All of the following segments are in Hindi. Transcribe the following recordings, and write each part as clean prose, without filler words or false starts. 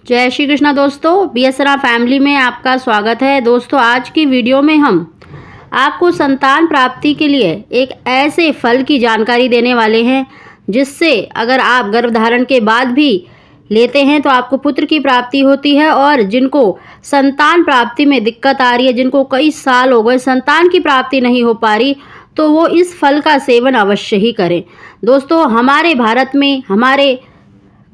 जय श्री कृष्णा दोस्तों, बीएसरा फैमिली में आपका स्वागत है। दोस्तों, आज की वीडियो में हम आपको संतान प्राप्ति के लिए एक ऐसे फल की जानकारी देने वाले हैं जिससे अगर आप गर्भधारण के बाद भी लेते हैं तो आपको पुत्र की प्राप्ति होती है। और जिनको संतान प्राप्ति में दिक्कत आ रही है, जिनको कई साल हो गए संतान की प्राप्ति नहीं हो पा रही, तो वो इस फल का सेवन अवश्य ही करें। दोस्तों, हमारे भारत में हमारे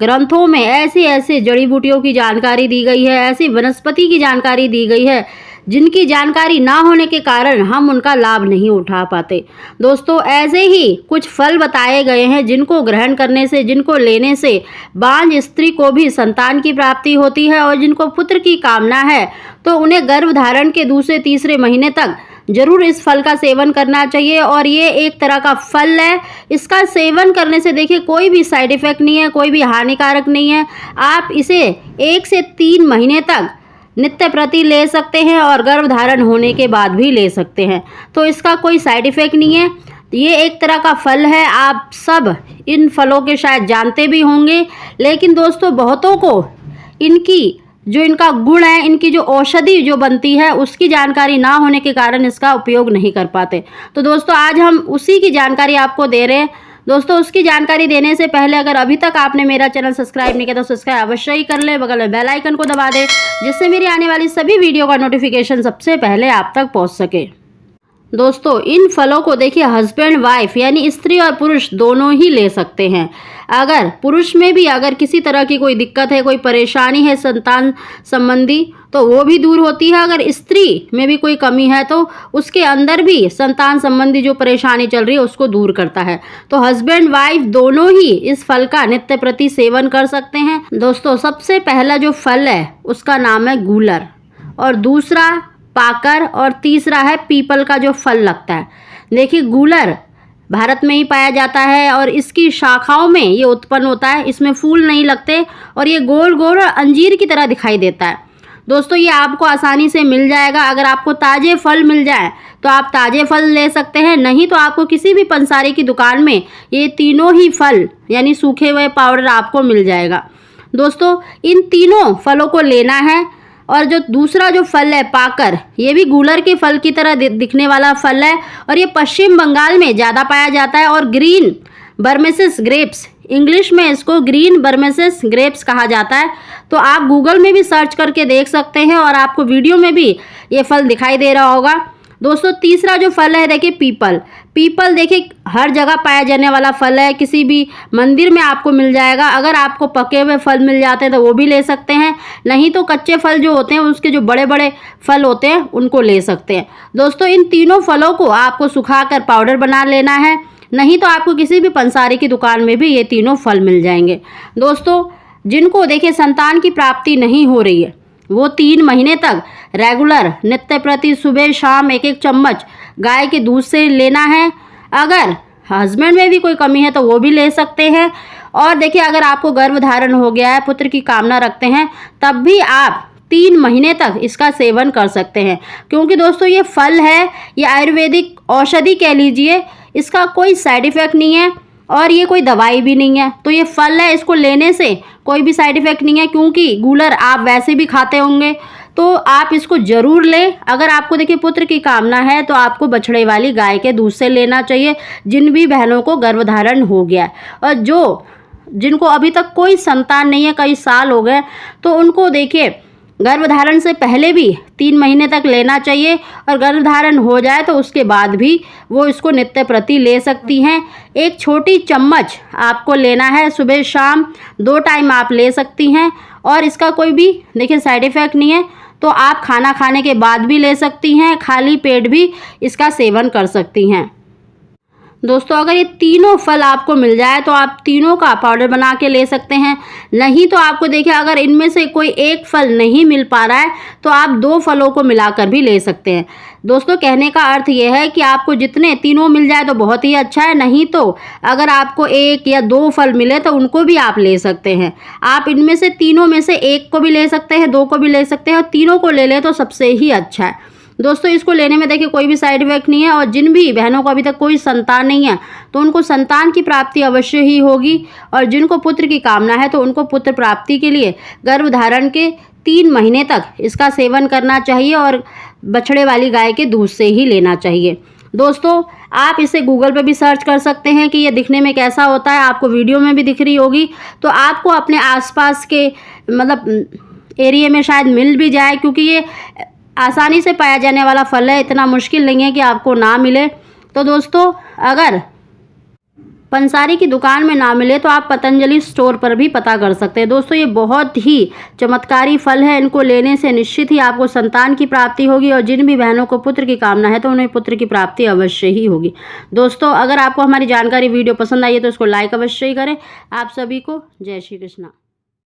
ग्रंथों में ऐसे जड़ी बूटियों की जानकारी दी गई है, ऐसी वनस्पति की जानकारी दी गई है जिनकी जानकारी ना होने के कारण हम उनका लाभ नहीं उठा पाते। दोस्तों, ऐसे ही कुछ फल बताए गए हैं जिनको ग्रहण करने से, जिनको लेने से बांझ स्त्री को भी संतान की प्राप्ति होती है। और जिनको पुत्र की कामना है तो उन्हें गर्भधारण के दूसरे तीसरे महीने तक जरूर इस फल का सेवन करना चाहिए। और ये एक तरह का फल है, इसका सेवन करने से देखिए कोई भी साइड इफेक्ट नहीं है, कोई भी हानिकारक नहीं है। आप इसे 1 से 3 महीने तक नित्य प्रति ले सकते हैं और गर्भधारण होने के बाद भी ले सकते हैं, तो इसका कोई साइड इफेक्ट नहीं है। ये एक तरह का फल है, आप सब इन फलों के शायद जानते भी होंगे, लेकिन दोस्तों बहुतों को इनका गुण है, इनकी जो औषधि जो बनती है उसकी जानकारी ना होने के कारण इसका उपयोग नहीं कर पाते। तो दोस्तों, आज हम उसी की जानकारी आपको दे रहे हैं। दोस्तों, उसकी जानकारी देने से पहले अगर अभी तक आपने मेरा चैनल सब्सक्राइब नहीं किया तो सब्सक्राइब अवश्य ही कर ले, बगल में बेल आइकन को दबा दें जिससे मेरी आने वाली सभी वीडियो का नोटिफिकेशन सबसे पहले आप तक पहुंच सके। दोस्तों, इन फलों को देखिए हस्बैंड वाइफ यानी स्त्री और पुरुष दोनों ही ले सकते हैं। अगर पुरुष में भी अगर किसी तरह की कोई दिक्कत है, कोई परेशानी है संतान संबंधी, तो वो भी दूर होती है। अगर स्त्री में भी कोई कमी है तो उसके अंदर भी संतान संबंधी जो परेशानी चल रही है उसको दूर करता है। तो हस्बैंड वाइफ दोनों ही इस फल का नित्य प्रति सेवन कर सकते हैं। दोस्तों, सबसे पहला जो फल है उसका नाम है गूलर, और दूसरा पाकर, और तीसरा है पीपल का जो फल लगता है। देखिए, गूलर भारत में ही पाया जाता है और इसकी शाखाओं में ये उत्पन्न होता है। इसमें फूल नहीं लगते और ये गोल गोल और अंजीर की तरह दिखाई देता है। दोस्तों, ये आपको आसानी से मिल जाएगा। अगर आपको ताज़े फल मिल जाए तो आप ताज़े फल ले सकते हैं, नहीं तो आपको किसी भी पंसारी की दुकान में ये तीनों ही फल यानी सूखे हुए पाउडर आपको मिल जाएगा। दोस्तों, इन तीनों फलों को लेना है। और जो दूसरा जो फल है पाकर, ये भी गूलर के फल की तरह दिखने वाला फल है और ये पश्चिम बंगाल में ज़्यादा पाया जाता है। और ग्रीन बर्मेसिस ग्रेप्स, इंग्लिश में इसको ग्रीन बर्मेसिस ग्रेप्स कहा जाता है। तो आप गूगल में भी सर्च करके देख सकते हैं और आपको वीडियो में भी ये फल दिखाई दे रहा होगा। दोस्तों, तीसरा जो फल है देखिए पीपल। पीपल देखिए हर जगह पाया जाने वाला फल है, किसी भी मंदिर में आपको मिल जाएगा। अगर आपको पके हुए फल मिल जाते हैं तो वो भी ले सकते हैं, नहीं तो कच्चे फल जो होते हैं उसके जो बड़े बड़े फल होते हैं उनको ले सकते हैं। दोस्तों, इन तीनों फलों को आपको सुखाकर पाउडर बना लेना है, नहीं तो आपको किसी भी पंसारी की दुकान में भी ये तीनों फल मिल जाएंगे। दोस्तों, जिनको देखिए संतान की प्राप्ति नहीं हो रही है वो 3 महीने तक रेगुलर नित्य प्रति सुबह शाम 1-1 चम्मच गाय के दूध से लेना है। अगर हस्बैंड में भी कोई कमी है तो वो भी ले सकते हैं। और देखिए, अगर आपको गर्भधारण हो गया है, पुत्र की कामना रखते हैं, तब भी आप 3 महीने तक इसका सेवन कर सकते हैं। क्योंकि दोस्तों, ये फल है, ये आयुर्वेदिक औषधि कह लीजिए, इसका कोई साइड इफ़ेक्ट नहीं है और ये कोई दवाई भी नहीं है। तो ये फल है, इसको लेने से कोई भी साइड इफ़ेक्ट नहीं है। क्योंकि गूलर आप वैसे भी खाते होंगे तो आप इसको ज़रूर लें। अगर आपको देखिए पुत्र की कामना है तो आपको बछड़े वाली गाय के दूध से लेना चाहिए, जिन भी बहनों को गर्भधारण हो गया है। और जिनको अभी तक कोई संतान नहीं है, कई साल हो गए, तो उनको देखिए गर्भधारण से पहले भी 3 महीने तक लेना चाहिए और गर्भधारण हो जाए तो उसके बाद भी वो इसको नित्य प्रति ले सकती हैं। एक छोटी चम्मच आपको लेना है, सुबह शाम 2 टाइम आप ले सकती हैं और इसका कोई भी देखिए साइड इफ़ेक्ट नहीं है। तो आप खाना खाने के बाद भी ले सकती हैं, खाली पेट भी इसका सेवन कर सकती हैं। दोस्तों, अगर ये तीनों फल आपको मिल जाए तो आप तीनों का पाउडर बना के ले सकते हैं, नहीं तो आपको देखिए अगर इनमें से कोई एक फल नहीं मिल पा रहा है तो आप 2 फलों को मिलाकर भी ले सकते हैं। दोस्तों, कहने का अर्थ यह है कि आपको जितने तीनों मिल जाए तो बहुत ही अच्छा है, नहीं तो अगर आपको 1 या 2 फल मिले तो उनको भी आप ले सकते हैं। आप इनमें से तीनों में से 1 को भी ले सकते हैं, 2 को भी ले सकते हैं और तीनों को ले लें तो सबसे ही अच्छा है। दोस्तों इसको लेने में देखिए कोई भी साइड इफेक्ट नहीं है, और जिन भी बहनों को अभी तक कोई संतान नहीं है तो उनको संतान की प्राप्ति अवश्य ही होगी, और जिनको पुत्र की कामना है तो उनको पुत्र प्राप्ति के लिए गर्भधारण के 3 महीने तक इसका सेवन करना चाहिए, और बछड़े वाली गाय के दूध से ही लेना चाहिए। दोस्तों आप इसे गूगल पे भी सर्च कर सकते हैं कि ये दिखने में कैसा होता है, आपको वीडियो में भी दिख रही होगी, तो आपको अपने आसपास के मतलब एरिया में शायद मिल भी जाए, क्योंकि ये आसानी से पाया जाने वाला फल है, इतना मुश्किल नहीं है कि आपको ना मिले। तो दोस्तों अगर पंसारी की दुकान में ना मिले तो आप पतंजलि स्टोर पर भी पता कर सकते हैं। दोस्तों ये बहुत ही चमत्कारी फल है, इनको लेने से निश्चित ही आपको संतान की प्राप्ति होगी, और जिन भी बहनों को पुत्र की कामना है तो उन्हें पुत्र की प्राप्ति अवश्य ही होगी। दोस्तों अगर आपको हमारी जानकारी वीडियो पसंद आई है तो इसको लाइक अवश्य ही करें। आप सभी को जय श्री कृष्णा।